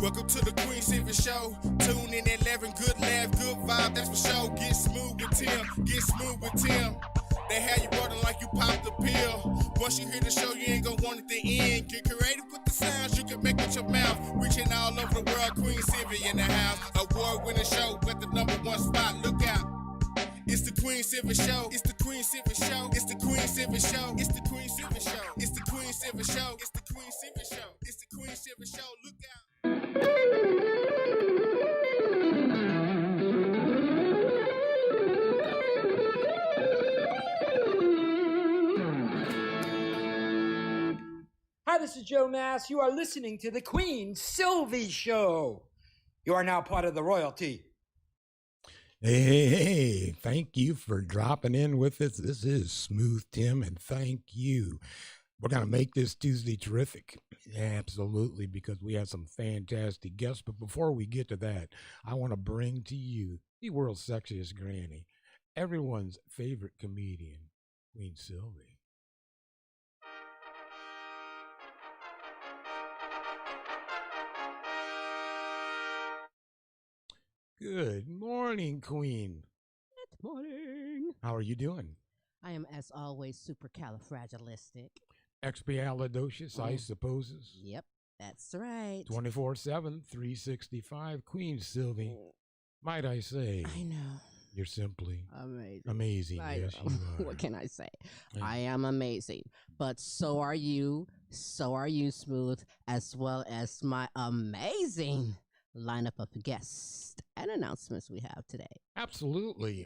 Welcome to the Queen Silvy Show. Tune in at 11, good laugh, good vibe, that's for sure. Get smooth with Tim, get smooth with Tim. They have you rolling like you popped the pill. Once you hear the show, you ain't gonna want it to end. Get creative with the sounds you can make with your mouth. Reaching all over the world, Queen Silvy in the house. Award-winning show with the #1 spot. Look out. It's the Queen Silvy Show. It's the Queen Silvy Show. It's the Queen Silvy Show. It's the Queen Silvy Show. It's the Queen Silvy Show. It's the Queen Silvy Show. It's the Queen Silvy Show. Look out. Hi, this is Joe Nass. You are listening to the Queen Silvy Show. You are now part of the royalty. Hey, thank you for dropping in with us. This is Smooth Tim, and thank you. We're going to make this Tuesday terrific. Absolutely, because we have some fantastic guests. But before we get to that, I want to bring to you the world's sexiest granny, everyone's favorite comedian, Queen Silvy. Good morning, Queen. Good morning. How are you doing? I am, as always, supercalifragilistic. Expialidocious, I supposes. Yep, that's right. 24/7, 365, Queen Silvy. Might I say? I know. You're simply Amazing. amazing. Yes, you are. What can I say? Yeah. I am amazing. But so are you. So are you, Smooth, as well as my amazing lineup of guests and announcements we have today. Absolutely.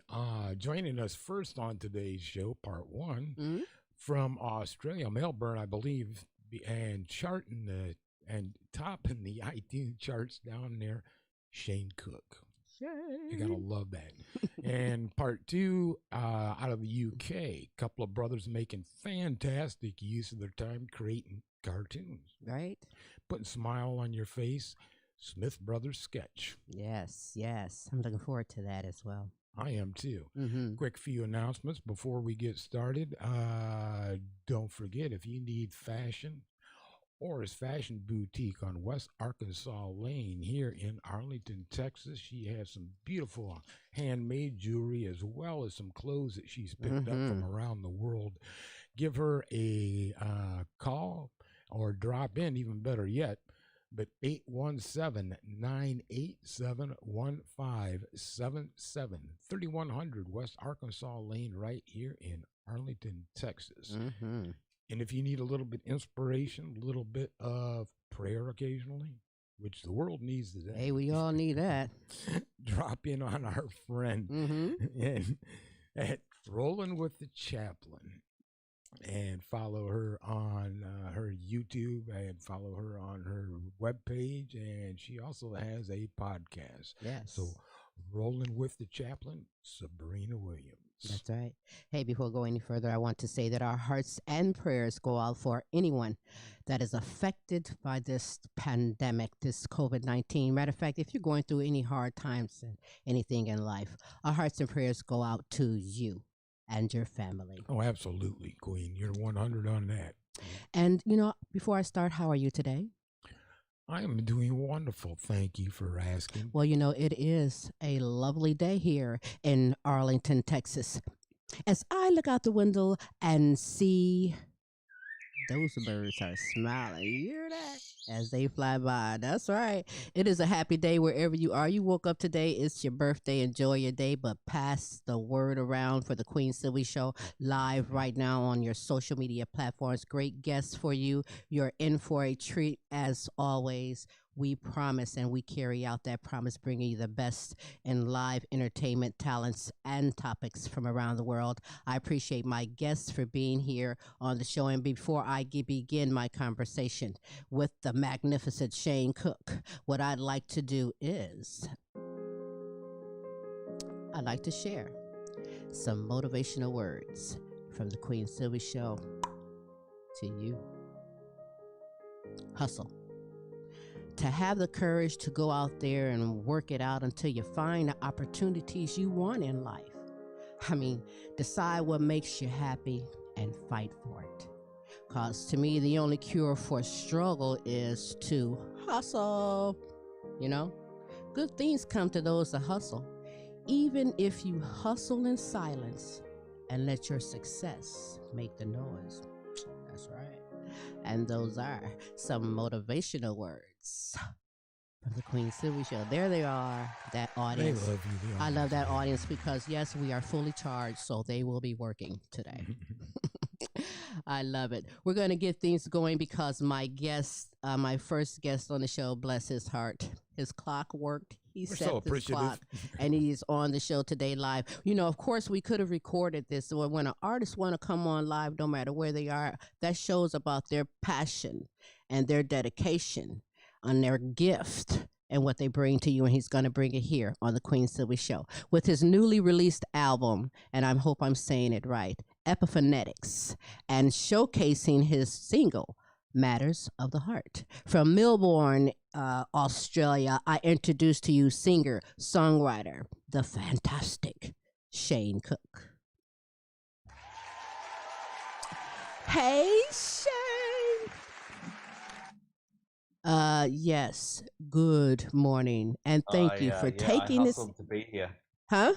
Joining us first on today's show, part one, from Australia, Melbourne, I believe, and charting and topping the iTunes charts down there, Shayne Cook. You gotta love that. And part two, out of the UK, a couple of brothers making fantastic use of their time creating cartoons. Right? Putting a smile on your face. Smith Brothers Sketch. Yes. I'm looking forward to that as well. I am too. Quick few announcements before we get started. Don't forget, if you need fashion, Ora's Fashion Boutique on West Arkansas Lane here in Arlington, Texas. She has some beautiful handmade jewelry as well as some clothes that she's picked up from around the world. Give her a call or drop in, even better yet. But 817-987-1577, 3100 West Arkansas Lane, right here in Arlington, Texas. And if you need a little bit inspiration, a little bit of prayer occasionally, which the world needs today. Hey, we all need that. Drop in on our friend and at Rolling with the Chaplain. And follow her on her YouTube and follow her on her webpage. And she also has a podcast. Yes. So, Rolling with the Chaplain, Sabrina Williams. That's right. Hey, before we go any further, I want to say that our hearts and prayers go out for anyone that is affected by this pandemic, this COVID-19. Matter of fact, if you're going through any hard times and anything in life, our hearts and prayers go out to you and your family. Oh, absolutely, Queen. You're 100 on that. And, before I start, how are you today? I am doing wonderful. Thank you for asking. Well, it is a lovely day here in Arlington, Texas. As I look out the window and see those birds are smiling. You hear that? As they fly by. That's right. It is a happy day wherever you are. You woke up today. It's your birthday. Enjoy your day. But pass the word around for the Queen Silvy Show live right now on your social media platforms. Great guests for you. You're in for a treat as always. We promise and we carry out that promise, bringing you the best in live entertainment talents and topics from around the world. I appreciate my guests for being here on the show. And before I begin my conversation with the magnificent Shayne Cook, what I'd like to do is I'd like to share some motivational words from the Queen Silvy Show to you. Hustle. To have the courage to go out there and work it out until you find the opportunities you want in life. Decide what makes you happy and fight for it. Because to me, the only cure for struggle is to hustle. You know, good things come to those that hustle. Even if you hustle in silence and let your success make the noise. That's right. And those are some motivational words from the Queen Silvy Show. There they are, that They audience. love you. The I love that love audience because, yes, we are fully charged, so they will be working today. I love it. We're going to get things going because my guest, my first guest on the show, bless his heart, his clock worked. He We're set so this appreciative. clock and he's on the show today live. You know, of course, we could have recorded this. So when an artist want to come on live, no matter where they are, that shows about their passion and their dedication and their gift and what they bring to you. And he's going to bring it here on the Queen Silvy Show with his newly released album. And I hope I'm saying it right, Epiphonetics, and showcasing his single, Matters of the Heart. From Melbourne, Australia, I introduce to you singer, songwriter, the fantastic Shayne Cook. Hey, Shayne. Yes. Good morning, and thank you for taking I this. hustled to be here. Huh?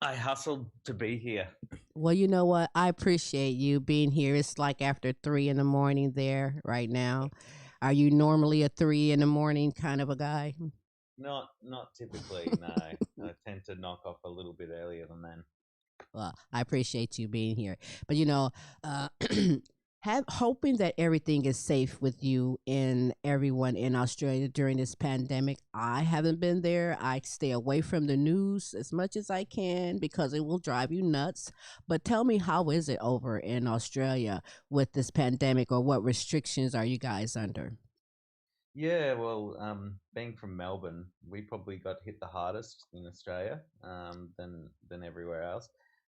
I hustled to be here. Well, you know what? I appreciate you being here. It's like after 3 in the morning there right now. Are you normally a 3 in the morning kind of a guy? Not typically, no. I tend to knock off a little bit earlier than then. Well, I appreciate you being here. But you know, hoping that everything is safe with you and everyone in Australia during this pandemic. I haven't been there. I stay away from the news as much as I can because it will drive you nuts. But tell me, how is it over in Australia with this pandemic, or what restrictions are you guys under? Yeah, well, being from Melbourne, we probably got hit the hardest in Australia than everywhere else.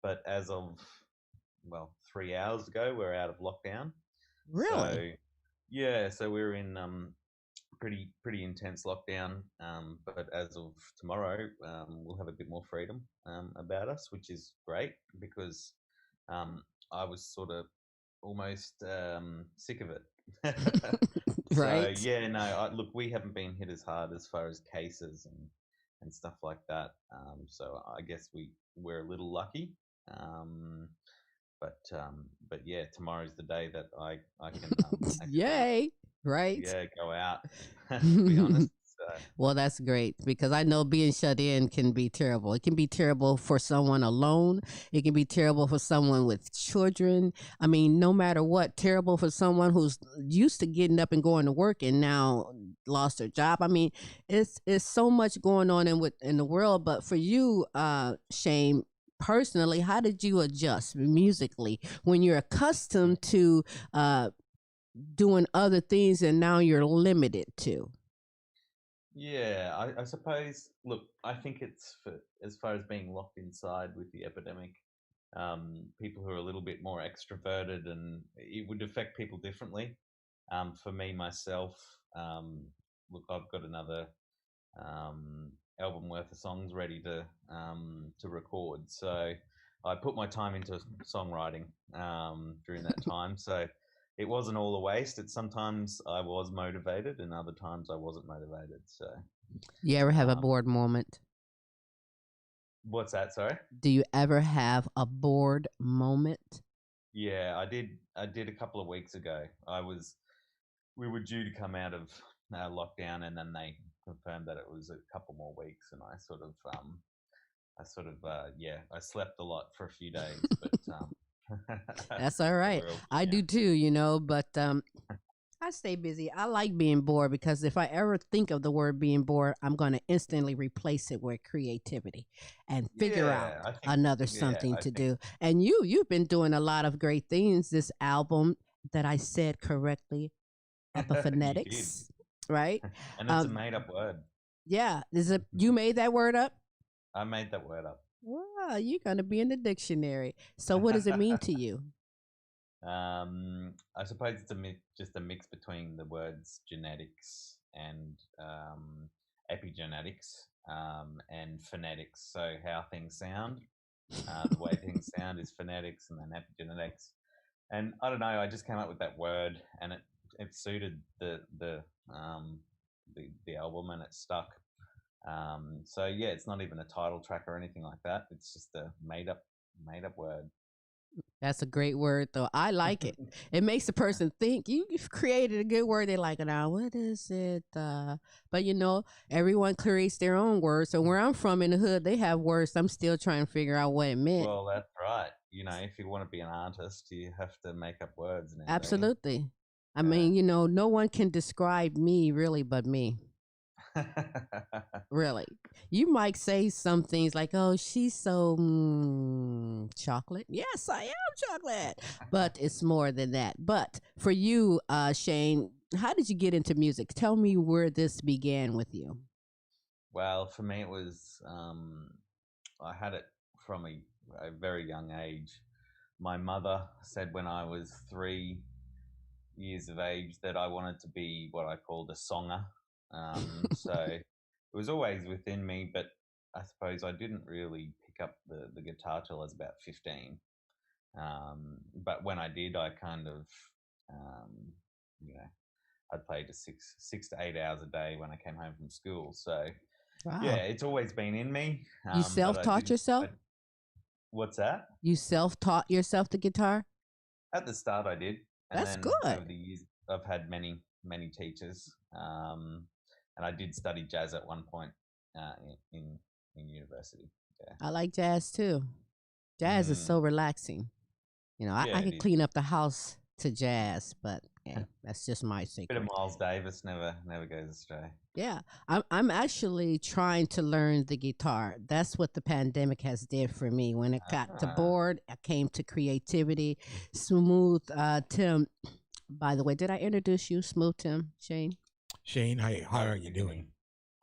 But as of 3 hours ago, we're out of lockdown. Really? So yeah, so we're in pretty intense lockdown. But as of tomorrow, we'll have a bit more freedom about us, which is great because I was sort of almost sick of it. Right? So yeah, no, look, we haven't been hit as hard as far as cases and stuff like that. So I guess we're a little lucky. Um, but yeah, tomorrow's the day that I can actually Yay! Right? go out. To be honest. So, Well, that's great because I know being shut in can be terrible. It can be terrible for someone alone. It can be terrible for someone with children. I mean, no matter what, terrible for someone who's used to getting up and going to work and now lost their job. I mean, it's so much going on in the world. But for you, Shayne, personally, how did you adjust musically when you're accustomed to doing other things and now you're limited to? yeah, I suppose. Look, I think it's as far as being locked inside with the epidemic. People who are a little bit more extroverted, and it would affect people differently. For me myself, look, I've got another album worth of songs ready to record. So I put my time into songwriting during that time. So it wasn't all a waste. Sometimes I was motivated, and other times I wasn't motivated. So You ever have a um, bored moment? what's that? Sorry. Do you ever have a bored moment? Yeah, I did. I did a couple of weeks ago. We were due to come out of lockdown, and then they confirmed that it was a couple more weeks, and I slept a lot for a few days, but That's all right. I do too, you know, but I stay busy. I like being bored because if I ever think of the word being bored, I'm going to instantly replace it with creativity and figure out another something to do. And you've been doing a lot of great things. This album that I said correctly, Epiphonetics, right? And it's a made up word. Yeah. You made that word up? I made that word up. Wow, you're going to be in the dictionary. So what does it mean to you? I suppose it's just a mix between the words genetics and epigenetics and phonetics. So how things sound, the way things sound is phonetics, and then epigenetics. And I don't know, I just came up with that word, and it suited the the album, and it stuck. So yeah, it's not even a title track or anything like that. It's just a made up word. That's a great word, though. I like it. It makes the person think. You've created a good word. They like it. Now, what is it? But everyone creates their own words. So where I'm from in the hood, they have words. I'm still trying to figure out what it meant. Well, that's right. If you want to be an artist, you have to make up words now. Absolutely. I mean, no one can describe me really but me. Really. You might say some things like, oh, she's so chocolate. Yes, I am chocolate. But it's more than that. But for you, Shayne, how did you get into music? Tell me where this began with you. Well, for me, it was I had it from a very young age. My mother said when I was 3 years of age that I wanted to be what I called a songer. So it was always within me, but I suppose I didn't really pick up the guitar till I was about 15. But when I did, I kind of, I'd play to 6 to 8 hours a day when I came home from school. So Wow. yeah, it's always been in me. You self-taught yourself? What's that? You self-taught yourself the guitar? At the start, I did. And That's then good. over the years, I've had many teachers. And I did study jazz at one point in university. Yeah. I like jazz too. Jazz is so relaxing. I could clean up the house to jazz, but yeah, that's just my secret. Bit of Miles Davis never goes astray. Yeah, I'm actually trying to learn the guitar. That's what the pandemic has did for me. When it got to bored, I came to creativity. Smooth Tim. By the way, did I introduce you, Smooth Tim, Shayne? Shayne, how are you doing?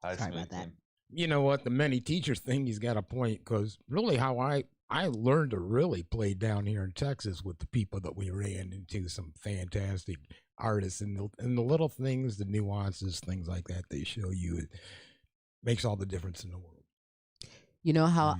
Hi, Sorry Smooth about that. Tim. You know what? The many teachers thing, he's got a point, because really how I learned to really play down here in Texas with the people that we ran into, some fantastic artists, and the little things, the nuances, things like that they show you, it makes all the difference in the world. You know how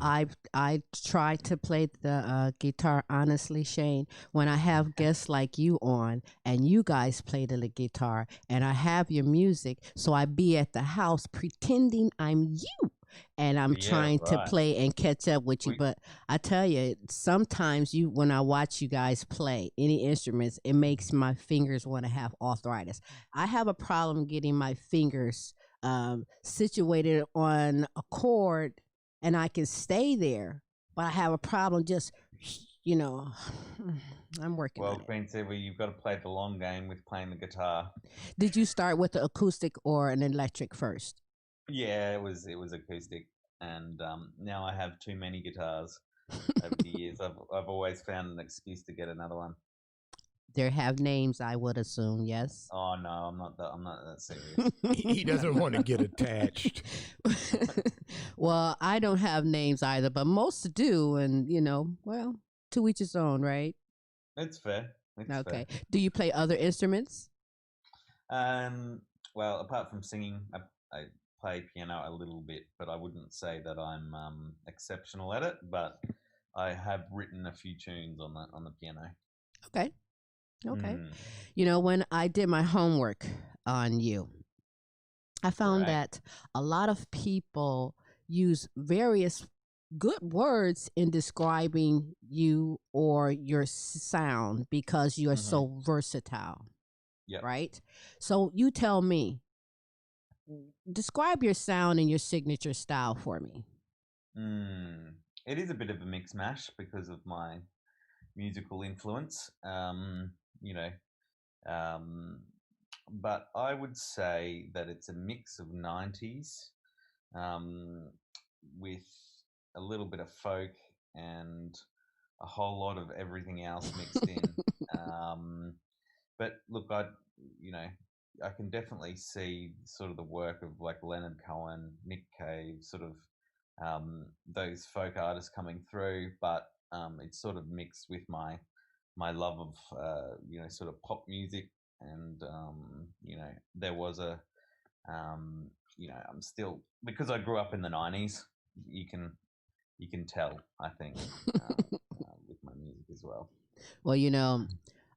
I try to play the guitar honestly, Shayne? When I have guests like you on and you guys play the guitar and I have your music, so I be at the house pretending I'm you. And I'm trying to play and catch up with you. But I tell you, sometimes when I watch you guys play any instruments, it makes my fingers want to have arthritis. I have a problem getting my fingers situated on a chord, and I can stay there, but I have a problem just, I'm working on it. Well, Queen Silvy, you've got to play the long game with playing the guitar. Did you start with the acoustic or an electric first? Yeah, it was acoustic, and now I have too many guitars. Over the years, I've always found an excuse to get another one. They have names, I would assume. Yes. Oh no, I'm not that serious. He doesn't want to get attached. Well, I don't have names either, but most do, and to each his own, right? It's fair. Okay. Do you play other instruments? Well, apart from singing, I play piano a little bit, but I wouldn't say that I'm exceptional at it. But I have written a few tunes on the piano. Okay. When I did my homework on you, I found that a lot of people use various good words in describing you or your sound because you are so versatile. Yeah. Right? So you tell me, describe your sound and your signature style for me. It is a bit of a mix mash because of my musical influence. But I would say that it's a mix of 90s with a little bit of folk and a whole lot of everything else mixed in. But look, I can definitely see sort of the work of like Leonard Cohen, Nick Cave, sort of those folk artists coming through, but it's sort of mixed with my love of sort of pop music, and there was a I'm still, because I grew up in the 90s, you can tell, I think, with my music as well. Well,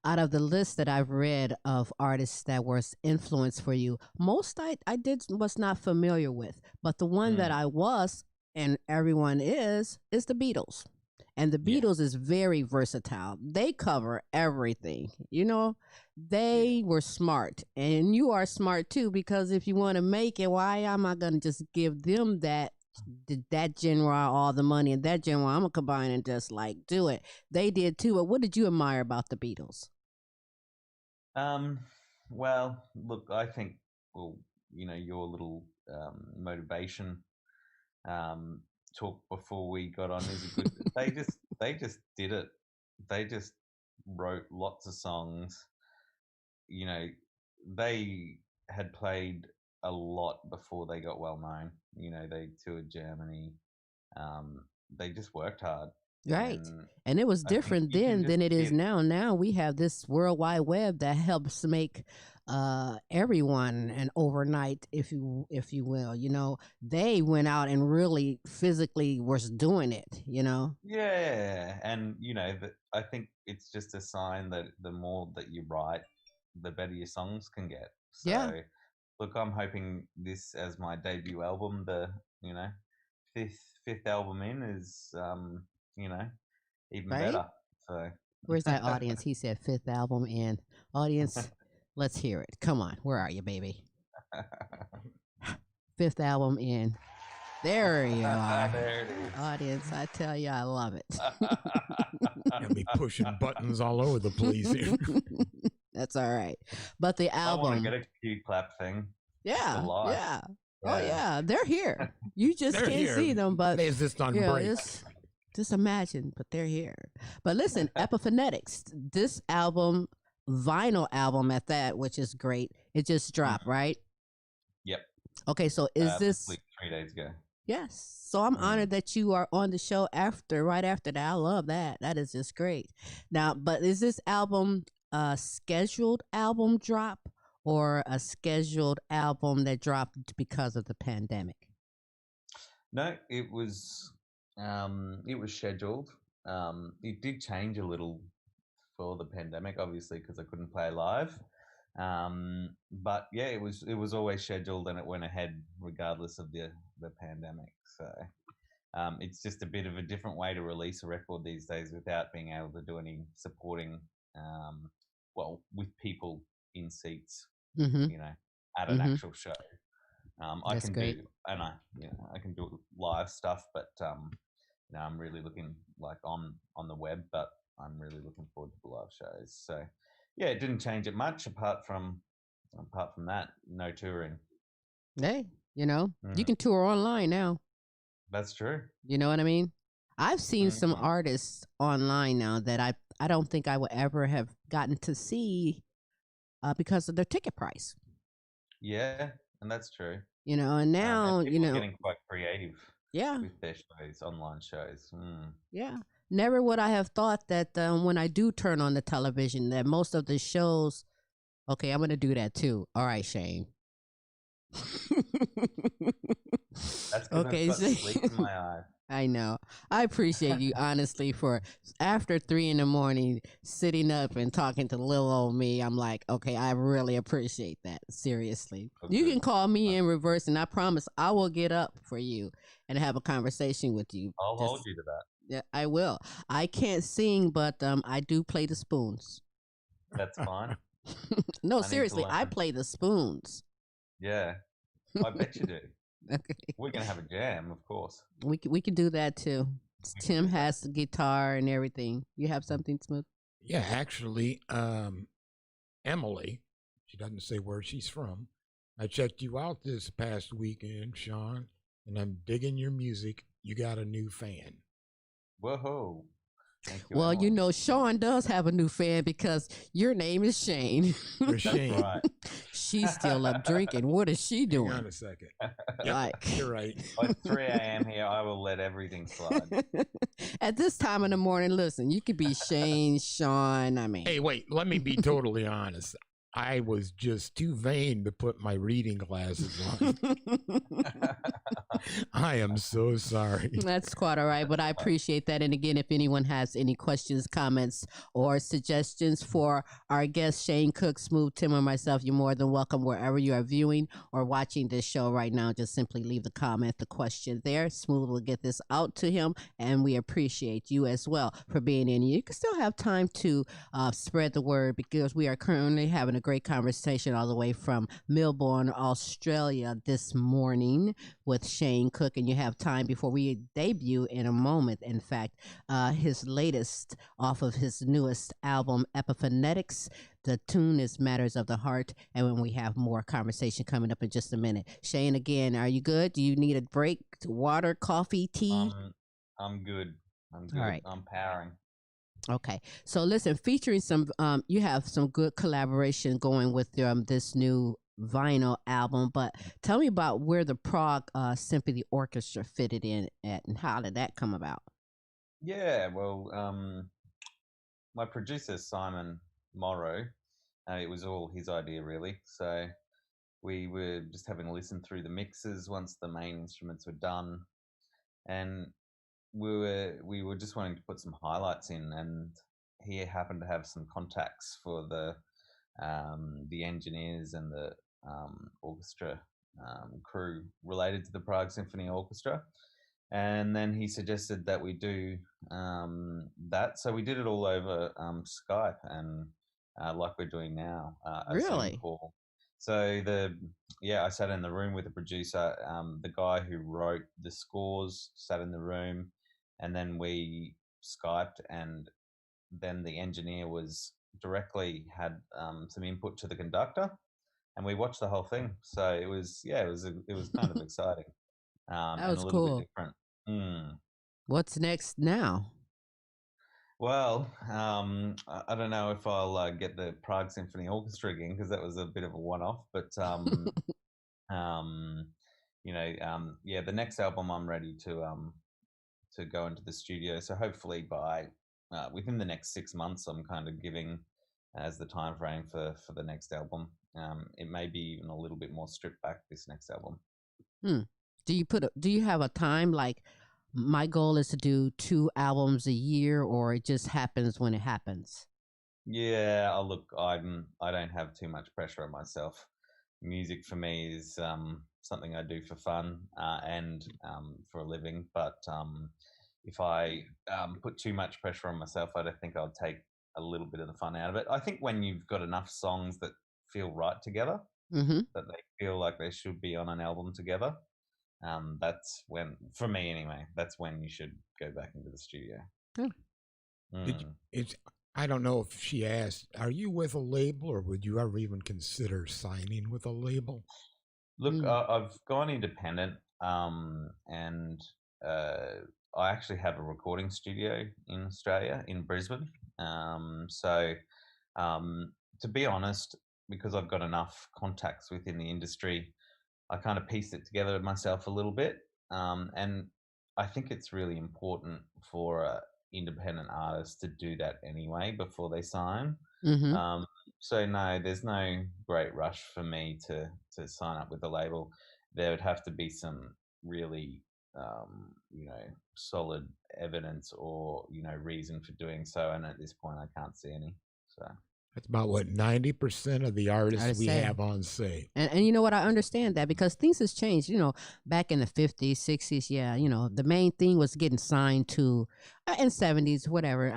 Out of the list that I've read of artists that was influence for you, most I did was not familiar with, but the one that Mm, I was, and everyone is the Beatles. And the yeah, Beatles is very versatile. They cover everything. yeah. They were smart, and you are smart too. Because if you want to make it, why am I gonna just give them that genre all the money and that genre? I'm gonna combine and just like do it. They did too. But what did you admire about the Beatles? Um, well, look, I think, well, your little motivation um, talk before we got on is a good. They just did it. They just wrote lots of songs. You know, they had played a lot before they got well known. They toured Germany. They just worked hard, Right. and And it was I think different you can then just than it is get. now. Now we have this World Wide Web that helps make everyone an overnight, if you will. They went out and really physically was doing it. Yeah, and I think it's just a sign that the more that you write, the better your songs can get. Yeah, So, look, I'm hoping this as my debut album, the you know fifth album in is you know even right? better. So, Where's that audience? He said fifth album in. Audience, let's hear it. Come on. Where are you, baby? Fifth album in. There you are. there it is. Audience, I tell you, I love it. Got me pushing buttons all over the place here. That's all right. But the I want to album, get a cue clap thing for yeah, life. yeah. Oh Yeah. yeah, they're here. You just They're can't here. see them, but They're just on break. just imagine. But they're here. But listen, Epiphonetics, this album, vinyl album at that, which is great. It just dropped, right? Yep. Okay, so is this? Like 3 days ago. Yes. So I'm Mm. honored that you are on the show right after that. I love that. That is just great. Now, but is this album a scheduled album drop or a scheduled album that dropped because of the pandemic? No, it was scheduled. It did change a little for the pandemic, obviously, because I couldn't play live. But yeah, it was always scheduled, and it went ahead regardless of the pandemic. So it's just a bit of a different way to release a record these days without being able to do any supporting, with people in seats, Mm-hmm. at an Mm-hmm. actual show. I That's can great. do, and I can do live stuff, but I'm really looking like on the web, but I'm really looking forward to the live shows. So yeah, it didn't change it much apart from that, no touring. Hey, you Mm, can tour online now. that's true. You know what I mean? I've seen some Mhm. artists online now that I don't think I would ever have gotten to see because of their ticket price. Yeah, and that's true. And And now, people are getting quite creative yeah, with their shows, online shows. yeah. Never would I have thought that when I do turn on the television, that most of the shows. Okay, I'm gonna do that too. All right, Shayne. That's because I've Okay, got Shayne. sleep in my eye. I know. I appreciate you honestly for after 3 in the morning sitting up and talking to little old me. I'm like, okay, I really appreciate that. Seriously. Oh, You good. can call me in reverse and I promise I will get up for you and have a conversation with you. I'll hold you to that. Yeah, I will. I can't sing, but I do play the spoons. That's fine. No, I need to seriously, I learn. play the spoons. Yeah, I bet you do. Okay. We're gonna have a jam, of course. We can do that too. We can Tim do that. has the guitar and everything. You have something, Smooth? Yeah, actually, Emily, she doesn't say where she's from. I checked you out this past weekend, Sean, and I'm digging your music. You got a new fan. Whoa! Thank you, Well, Emily. Sean does have a new fan because your name is Shayne. You're Shane. Right. She's still up drinking. What is she Hang on doing? a second. Like, You're right. Well, it's 3 a.m. here. I will let everything slide. at this time in the morning, listen, you could be Shane, Sean. I mean, Hey, wait, let me be totally honest. I was just too vain to put my reading glasses on. I am so sorry. That's quite all right, but I appreciate that. And again, if anyone has any questions, comments, or suggestions for our guest, Shayne Cook, Smooth Tim, or myself, you're more than welcome wherever you are viewing or watching this show right now. Just simply leave the comment, the question there. Smooth will get this out to him, and we appreciate you as well for being in. You can still have time to spread the word because we are currently having a great conversation all the way from Melbourne, Australia this morning with Shayne Cook, and you have time before we debut in a moment. In fact, his latest off of his newest album, Epiphonetics. The tune is Matters of the Heart, and when we have more conversation coming up in just a minute. Shayne, again, are you good? Do you need a break? Water, coffee, tea? I'm good. I'm good. All right. I'm powering. Okay, so listen, featuring some, you have some good collaboration going with this new vinyl album, but tell me about where the Prague Symphony Orchestra fitted in at, and how did that come about? Yeah, well, my producer Simon Morrow, it was all his idea really. So we were just having a listen through the mixes once the main instruments were done, and we were just wanting to put some highlights in, and he happened to have some contacts for the engineers and the orchestra crew related to the Prague Symphony Orchestra. And then he suggested that we do that. So we did it all over Skype, and like we're doing now, a Zoom Really? call. So I sat in the room with the producer. The guy who wrote the scores sat in the room, and then we Skyped, and then the engineer was directly had some input to the conductor, and we watched the whole thing. So it was kind of exciting That and a was little bit cool. different. Mm. What's next now? Well, I don't know if I'll get the Prague Symphony Orchestra again, because that was a bit of a one-off. But the next album I'm ready to go into the studio. So hopefully by within the next 6 months, I'm kind of giving as the time frame for the next album. It may be even a little bit more stripped back, this next album. Do you have a time, like my goal is to do 2 albums a year, or it just happens when it happens? Yeah, look, I don't have too much pressure on myself. Music for me is something I do for fun and for a living. But if I put too much pressure on myself, I don't think I'll take a little bit of the fun out of it. I think when you've got enough songs that feel right together, Mm-hmm. that they feel like they should be on an album together, that's when, for me anyway, that's when you should go back into the studio. I don't know if she asked, are you with a label, or would you ever even consider signing with a label? Look, I've gone independent, and I actually have a recording studio in Australia, in Brisbane. To be honest, because I've got enough contacts within the industry, I kind of pieced it together myself a little bit. And I think it's really important for independent artists to do that anyway before they sign. Mm-hmm. So no, there's no great rush for me to sign up with a label. There would have to be some really solid evidence or reason for doing so, and at this point I can't see any. So that's about what 90% of the artists we have on say. And you know what, I understand that because things has changed. Back in the 50s, 60s, the main thing was getting signed to, in 70s, whatever.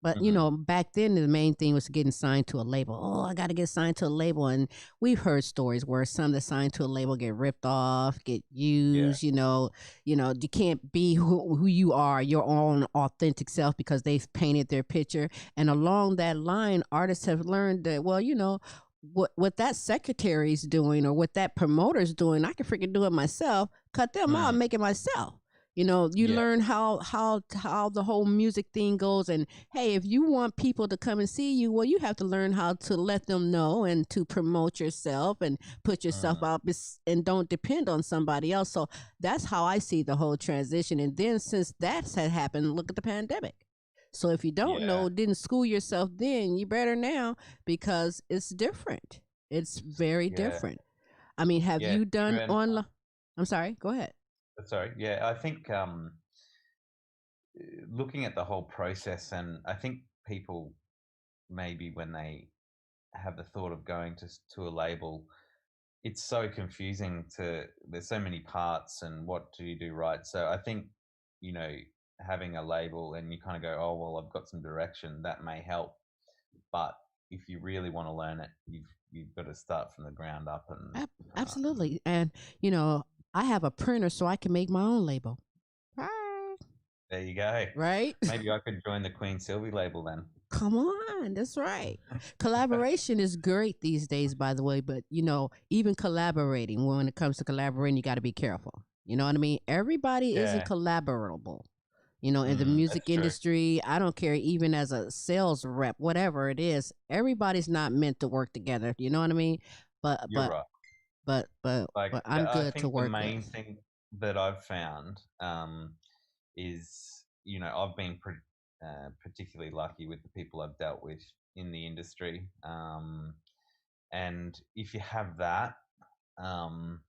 But back then the main thing was getting signed to a label. Oh, I got to get signed to a label, and we've heard stories where some that signed to a label get ripped off, get used. Yeah. You can't be who you are, your own authentic self, because they've painted their picture. And along that line, artists have learned that, well, what that secretary's doing or what that promoter's doing, I can freaking do it myself. Cut them out and make it myself. Learn how the whole music thing goes. And hey, if you want people to come and see you, well, you have to learn how to let them know and to promote yourself and put yourself out, and don't depend on somebody else. So that's how I see the whole transition. And then since that had happened, look at the pandemic. So if you don't Yeah. know, didn't school yourself then, you better now because it's different. It's very Yeah. different. I mean, have Yeah. you True. done And online? I'm sorry, go ahead. sorry. Yeah. I think looking at the whole process, and I think people maybe when they have the thought of going to a label, it's so confusing to there's so many parts and what do you do right. So I think, you know, having a label and you kind of go, oh well, I've got some direction that may help, but if you really want to learn it, you've got to start from the ground up and Absolutely. And, you know, I have a printer so I can make my own label. there you go. Right? Maybe I could join the Queen Silvy label then. Come on, that's right. Collaboration is great these days, by the way, but you know, even collaborating, when it comes to collaborating, you got to be careful. You know what I mean? Everybody isn't Yeah. collaborable. You know, in the music That's true. industry, I don't care, even as a sales rep, whatever it is, everybody's not meant to work together. You know what I mean? But You're right. but I'm I good to think the work main with. thing that I've found is, you know, I've been particularly lucky with the people I've dealt with in the industry. And if you have that, um,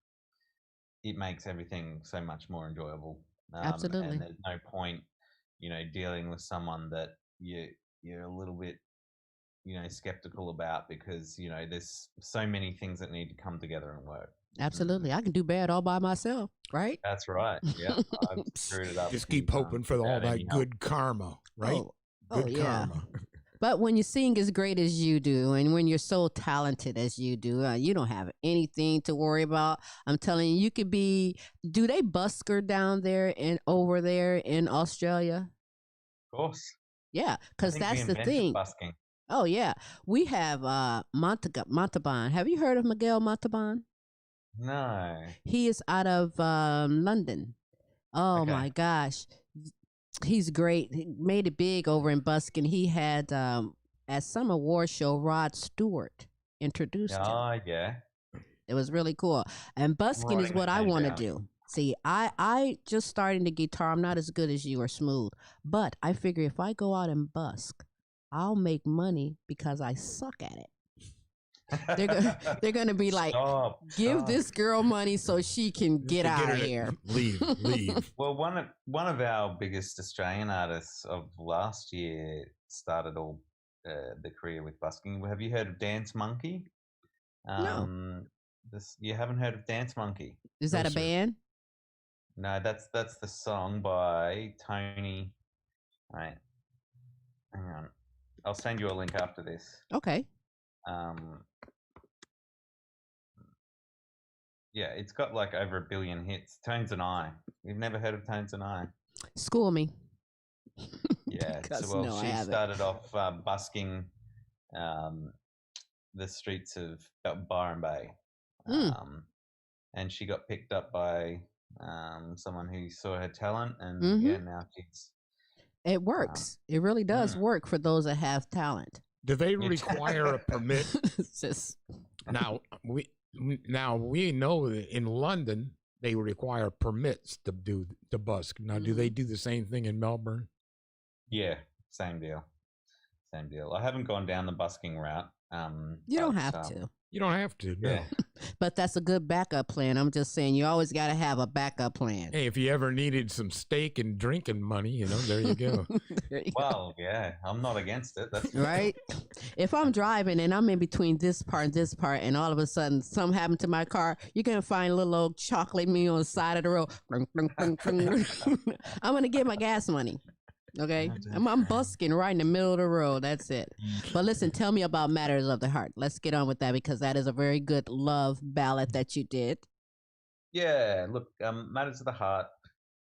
it makes everything so much more enjoyable. And Absolutely. there's no point, you know, dealing with someone that you're a little bit, you know, skeptical about because, you know, there's so many things that need to come together and work. Absolutely. I can do bad all by myself, right? That's right. Yeah, I've screwed it up. Just a few keep hoping times for all without any that help. good karma, right? Oh Good yeah. karma. But when you sing as great as you do, and when you're so talented as you do, you don't have anything to worry about. I'm telling you, you could be. Do they busker down there and over there in Australia? Of course. Yeah, I because think we that's the invented thing. busking. Oh yeah, we have Montalban. Have you heard of Miguel Montalban? No. He is out of London. Oh Okay. my gosh, he's great. He made it big over in Buskin. He had at some award show, Rod Stewart introduced him. Oh, yeah. It was really cool. And I'm busking is writing what that I name want to down. do. See, I just starting the guitar. I'm not as good as you or smooth, but I figure if I go out and busk, I'll make money because I suck at it. They're gonna be like, give Stop. this girl money so she can Just get to out her of to here. leave. Well, one of our biggest Australian artists of last year started all the career with busking. Have you heard of Dance Monkey? No, This you haven't heard of Dance Monkey? is No, that a sir. band? No, that's the song by Tony. Right, hang on. I'll send you a link after this. Okay. Um, yeah, it's got like over 1 billion hits. Tones and I. You've never heard of Tones and I? School me. Yeah. So Because well, no, I she haven't. started off busking the streets of Byron Bay, Mm, and she got picked up by someone who saw her talent, and hmm yeah, now she's It um, works. It really does mm, work for those that have talent. Do they yeah. require a permit? It's just Now we know that in London they require permits to busk. Now, do they do the same thing in Melbourne? Yeah, same deal. Same deal. I haven't gone down the busking route. you don't But have to. You don't have to. No. yeah, But that's a good backup plan. I'm just saying you always got to have a backup plan. Hey, if you ever needed some steak and drinking money, there you go. There you go. well, yeah, I'm not against it. That's for Right? If I'm driving and I'm in between this part and this part, and all of a sudden something happened to my car, you're gonna find a little old chocolate me on the side of the road. I'm gonna get my gas money. Okay, I'm busking right in the middle of the road. That's it. But listen, tell me about Matters of the Heart. Let's get on with that because that is a very good love ballad that you did. Yeah, look, Matters of the Heart,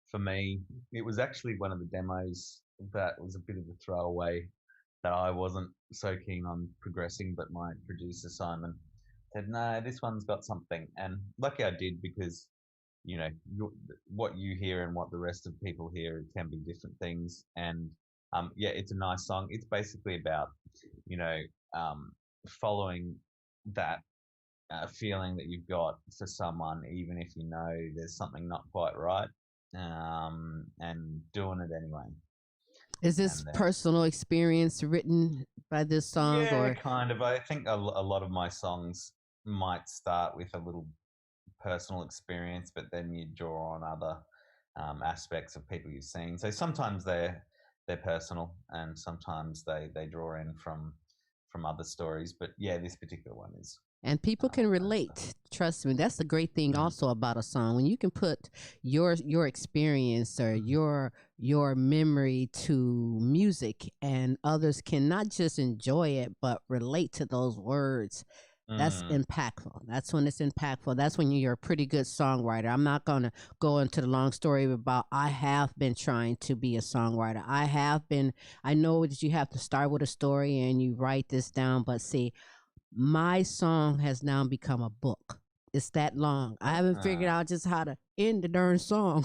for me, it was actually one of the demos that was a bit of a throwaway that I wasn't so keen on progressing, but my producer, Simon, said, no, this one's got something. And lucky I did because, what you hear and what the rest of people hear can be different things. And yeah, it's a nice song. It's basically about, you know, following that feeling that you've got for someone, even if you know there's something not quite right, and doing it anyway. Is this And personal experience written by this song, yeah, or kind of. I think a lot of my songs might start with a little personal experience, but then you draw on other aspects of people you've seen. So sometimes they're personal, and sometimes they draw in from other stories. But yeah, this particular one is. and people can Personal. relate. Trust me, that's the great thing Mm. also about a song. When you can put your experience or your memory to music, and others can not just enjoy it but relate to those words. That's Mm. impactful. That's when it's impactful. That's when you're a pretty good songwriter. I'm not going to go into the long story about I have been trying to be a songwriter. I know that you have to start with a story and you write this down, but see, my song has now become a book. It's that long. I haven't figured Ah. out just how to end the darn song.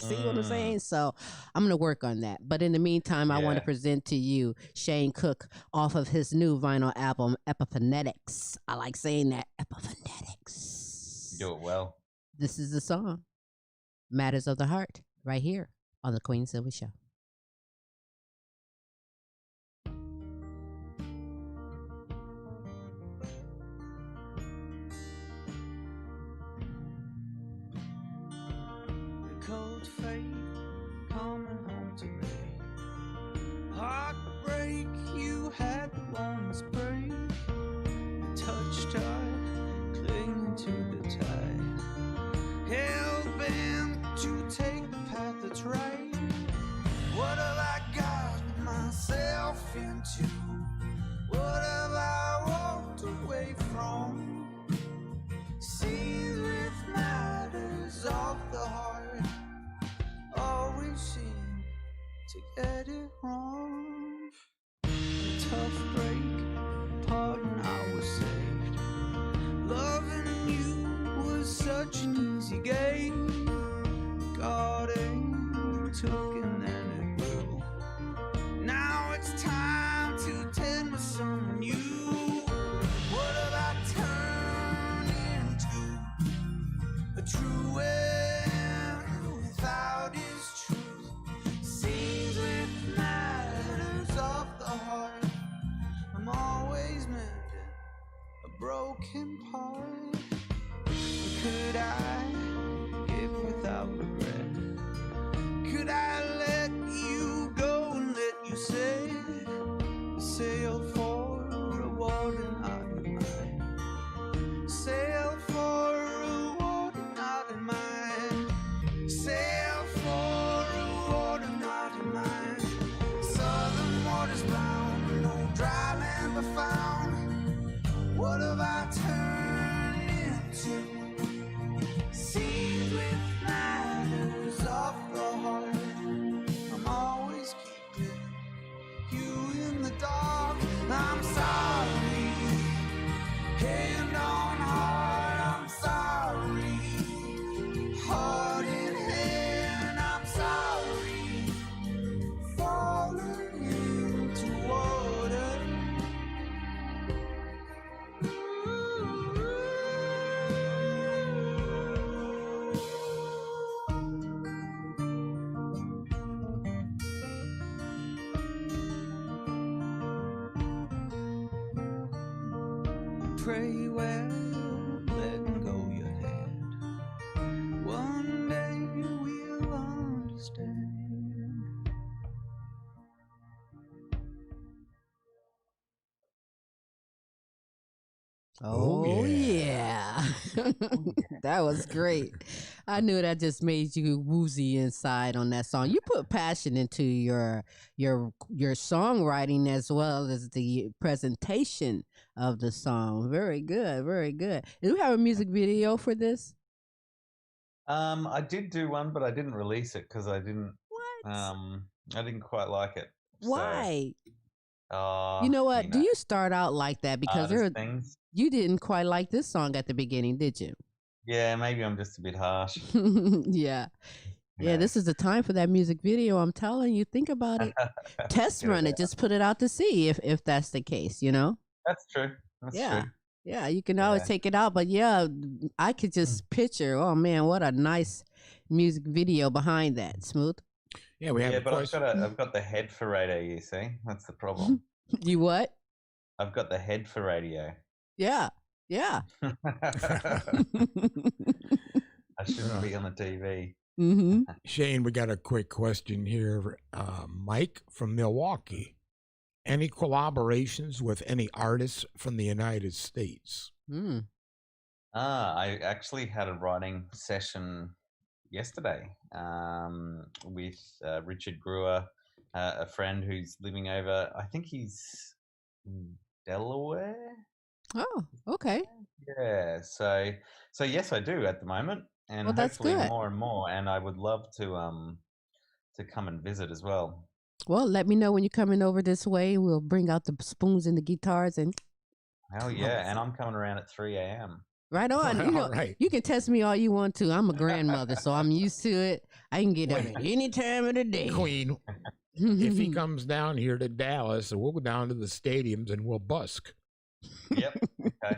See what I'm saying? So I'm going to work on that. But in the meantime, I want to Yeah. present to you Shayne Cook off of his new vinyl album, Epiphonetics. I like saying that, Epiphonetics. Do it well. This is the song, Matters of the Heart, right here on the Queen Silvy Show. Cold fate coming home to me. Heartbreak, you had the warmest break. Touch tight, clinging to the tide. Hell bent to take the path that's right. What have I got myself into? What have I walked away from? Seas with matters of the heart always seem to get it wrong. A tough break, pardon, I was saved. Loving you was such an easy game. God ain't took and then it will. Now it's time to tend with someone new. What have I turned into? A true end without his truth. Scenes with matters of the heart. I'm always mending a broken part. Could I give without regret? Could I let you go and let you sail for a water not in mine? Sail for a water not in mine. Sail for a water not in mine. Southern waters bound, no dry land but found. What have I turned into? Scenes with matters of the heart. I'm always keeping you in the dark. I'm sorry. Hand on heart, I'm sorry. Heart in hand, I'm sorry. Falling into water. Pray well, letting go your hand. One day we'll understand. Oh, yeah. That was great. I knew that just made you woozy inside on that song. You put passion into your songwriting as well as the presentation of the song. Very good, very good. Do you have a music video for this? I did do one, but I didn't release it because I didn't. What? I didn't quite like it. Why? So, You know what? Do you start out like that because artist things. you didn't quite like this song at the beginning, did you? Yeah, maybe I'm just a bit harsh. Yeah. Yeah, this is the time for that music video. I'm telling you, think about it. Test Good run idea. it. Just put it out to see if that's the case, you know? That's true. That's Yeah. true. Yeah, you can always Yeah. take it out. But yeah, I could just picture, oh man, what a nice music video behind that. Smooth. Yeah, we have Yeah, a but question. I've got the head for radio. You see, that's the problem. You what? I've got the head for radio. Yeah. Yeah. I shouldn't be on the TV. Mm-hmm. Shayne, we got a quick question here. Mike from Milwaukee. Any collaborations with any artists from the United States? Mm. I actually had a writing session yesterday with Richard Brewer, a friend who's living over. I think he's in Delaware. Oh, okay. Yeah. So yes, I do at the moment, and Well, that's hopefully good. more and more. And I would love to come and visit as well. Well, let me know when you're coming over this way. We'll bring out the spoons and the guitars and Hell yeah! And I'm coming around at 3 a.m. right on. You know, All right. you can test me all you want to. I'm a grandmother, so I'm used to it. I can get up at any time of the day. Queen, if he comes down here to Dallas, we'll go down to the stadiums and we'll busk. Yep. Okay.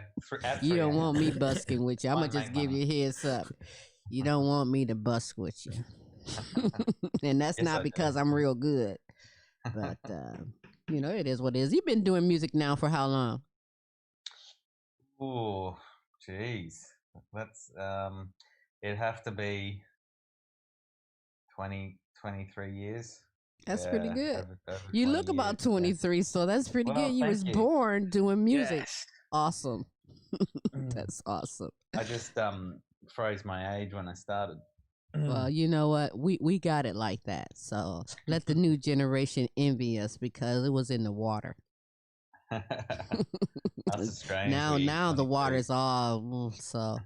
You don't want me busking with you. I'm Fine, gonna just make give money. you a heads up. You don't want me to busk with you, and that's Yes, I not do. because I'm real good. But you know, it is what it is. You've been doing music now for how long? Oh, jeez. That's it'd have to be 23 years. That's pretty Yeah, good. over You 20 look about years, yeah. 23, so that's pretty Well, good. You thank was you. born doing music. Yes. Awesome. Mm. That's awesome. I just froze my age when I started. Well, you know what? We got it like that. So let the new generation envy us because it was in the water. Us Australians, Now the 23. water's all so.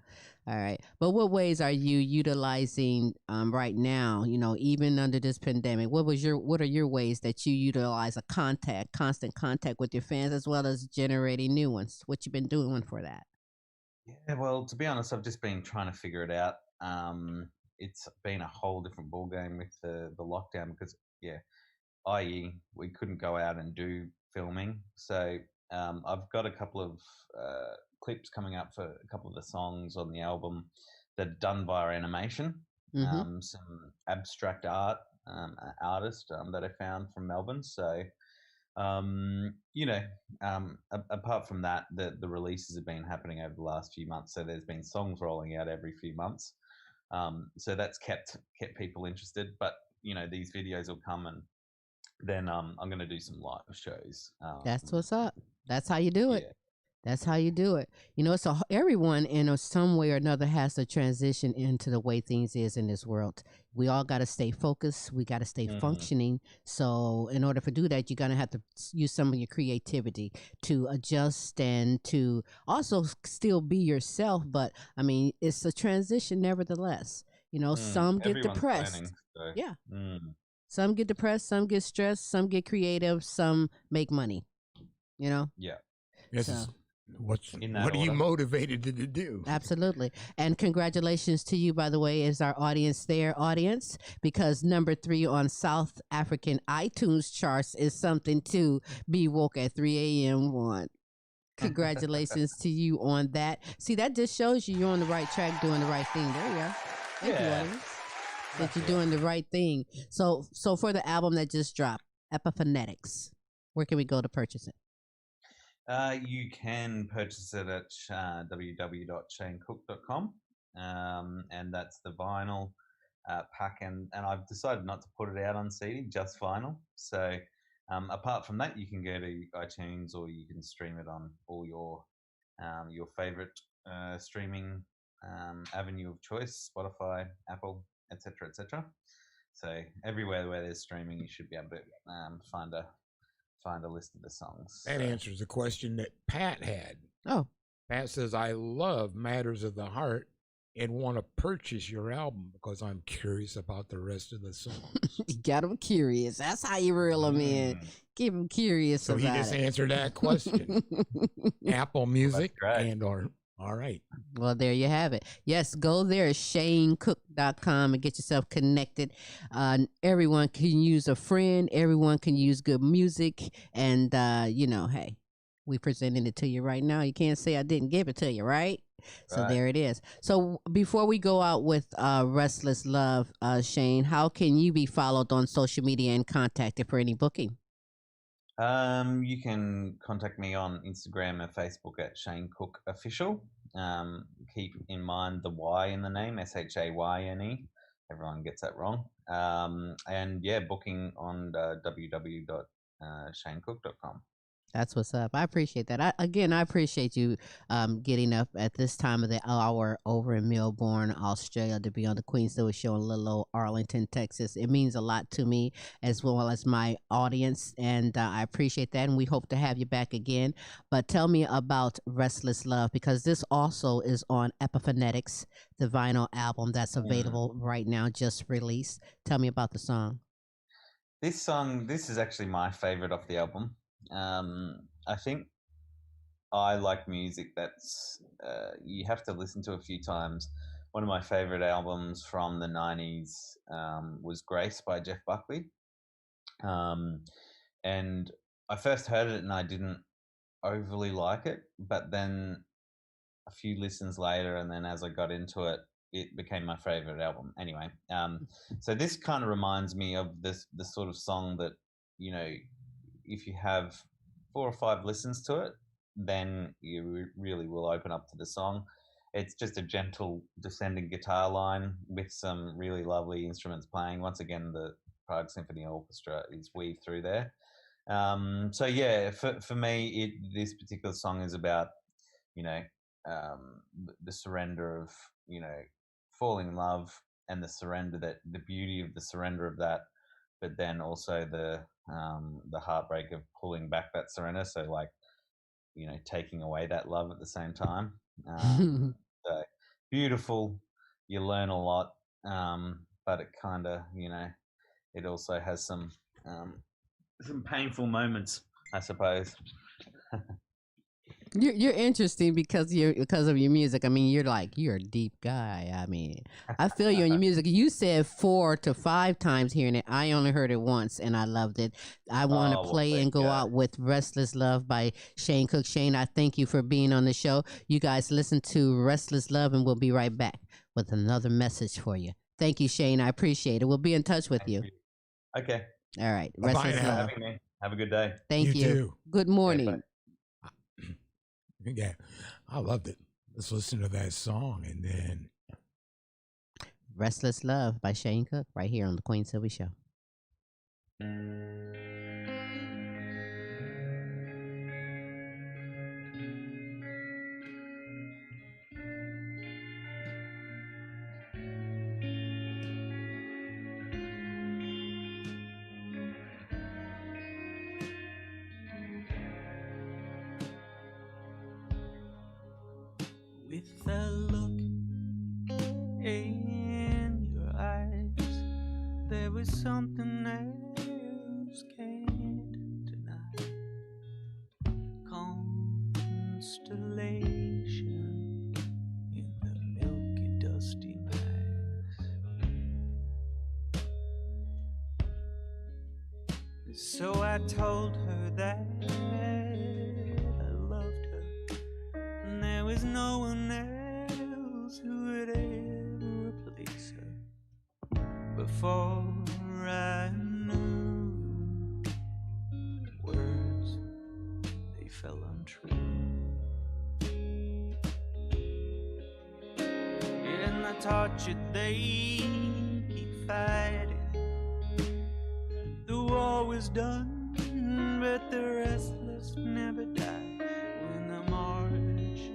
All right. But what ways are you utilizing right now, you know, even under this pandemic? What are your ways that you utilize constant contact with your fans as well as generating new ones? What you been doing for that? Yeah, well, to be honest, I've just been trying to figure it out. It's been a whole different ball game with the lockdown because, yeah, i.e., we couldn't go out and do filming. So I've got a couple of clips coming up for a couple of the songs on the album that are done via animation. Mm-hmm. Some abstract art artist that I found from Melbourne. So apart from that, the releases have been happening over the last few months. So there's been songs rolling out every few months. So that's kept people interested. But these videos will come, and then I'm going to do some live shows. That's what's up. That's how you do it. Yeah. That's how you do it. You know, so everyone in some way or another has to transition into the way things is in this world. We all got to stay focused. We got to stay functioning. So in order to do that, you're going to have to use some of your creativity to adjust and to also still be yourself. But I mean, it's a transition nevertheless. You know, some get Everyone's depressed. planning, so. Yeah. Mm. Some get depressed, some get stressed, some get creative, some make money. You know? Yeah. This So- is what In that are you order. motivated to do? Absolutely. And congratulations to you, by the way, is our audience, because number 3 on South African iTunes charts is something to be woke at 3 a.m. want. Congratulations to you on that. See, that just shows you're on the right track, doing the right thing. There you are. Thank you, Yeah. audience. That you're doing the right thing. So for the album that just dropped, Epiphonetics, where can we go to purchase it? You can purchase it at www.shaynecook.com, and that's the vinyl pack. And I've decided not to put it out on CD, just vinyl. So apart from that, you can go to iTunes or you can stream it on all your favorite streaming avenue of choice: Spotify, Apple, etc., etc. So everywhere where there's streaming, you should be able to find a list of the songs. That answers a question that Pat had. Oh, Pat says, I love Matters of the Heart and want to purchase your album because I'm curious about the rest of the songs. you got them curious. That's how you reel them in. Keep them curious So about he just it. answered that question. Apple Music great. and or all right. Well, there you have it. Yes, go there, ShayneCook.com, and get yourself connected. Everyone can use a friend. Everyone can use good music. And, hey, We presenting it to you right now. You can't say I didn't give it to you, right? So Right. there it is. So before we go out with Restless Love, Shayne, how can you be followed on social media and contacted for any booking? You can contact me on Instagram and Facebook at Shayne Cook Official. Keep in mind the Y in the name, SHAYNE. Everyone gets that wrong. And yeah, booking on www.shanecook.com. That's what's up. I appreciate that. I appreciate you getting up at this time of the hour over in Melbourne, Australia, to be on the Queen Silvy Show in little old Arlington, Texas. It means a lot to me as well as my audience, and I appreciate that. And we hope to have you back again. But tell me about Restless Love, because this also is on Epiphonetics, the vinyl album that's available right now, just released. Tell me about the song. This is actually my favorite off the album. I think I like music that's you have to listen to a few times. One of my favorite albums from the 90s was Grace by Jeff Buckley. And I first heard it and I didn't overly like it, but then a few listens later, and then as I got into it, it became my favorite album. Anyway, so this kind of reminds me of the sort of song that, you know, if you have 4 or 5 listens to it, then you really will open up to the song. It's just a gentle descending guitar line with some really lovely instruments playing. Once again, the Prague Symphony Orchestra is weaved through there. So yeah, for me, this particular song is about, you know, the surrender of, you know, falling in love, and the surrender, that the beauty of the surrender of that, but then also the heartbreak of pulling back that surrender. So like, you know, taking away that love at the same time. So beautiful. You learn a lot, but it kind of, you know, it also has some painful moments, I suppose. You're interesting because of your music. I mean, you're a deep guy. I mean, I feel you on your music. You said 4 to 5 times hearing it. I only heard it once and I loved it. I want to play and go out with Restless Love by Shayne Cook. Shayne, I thank you for being on the show. You guys listen to Restless Love and we'll be right back with another message for you. Thank you, Shayne. I appreciate it. We'll be in touch with you. Okay. All right. Restless Love. Have a good day. Thank you. Too. Good morning. Okay, Yeah, I loved it. Let's listen to that song and then Restless Love by Shayne Cook right here on the Queen Silvy Show. With a look in your eyes, there was something else can't deny. Constellation in the milky dusty mass. So I told her that I loved her, and there was no one else who would ever replace her. Before I knew, words, they fell untrue. In the torture they keep fighting, the war was done, but the restless never died. When the march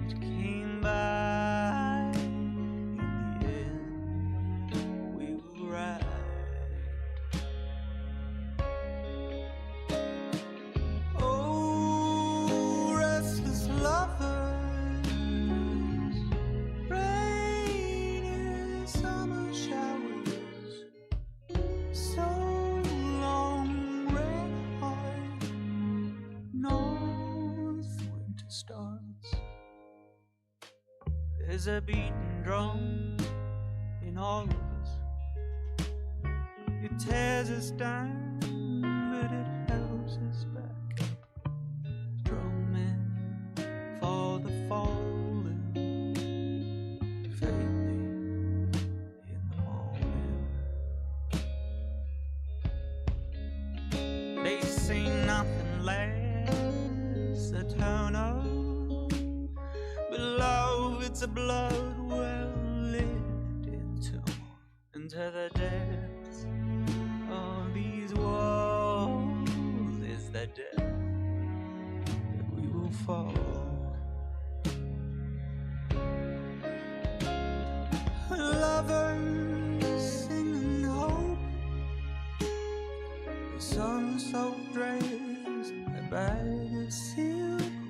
it came by, in the end we will ride. Oh, restless lovers, rainy summer showers, so long red hot, north winter starts. There's a beating drum in all of us. It tears us down, but it helps us back. Drum can last eternal. But love, it's a blood well lit into the depths of these walls. Is the depth that we will fall. Lovers singing hope, sun-soaked dress, a bag of silk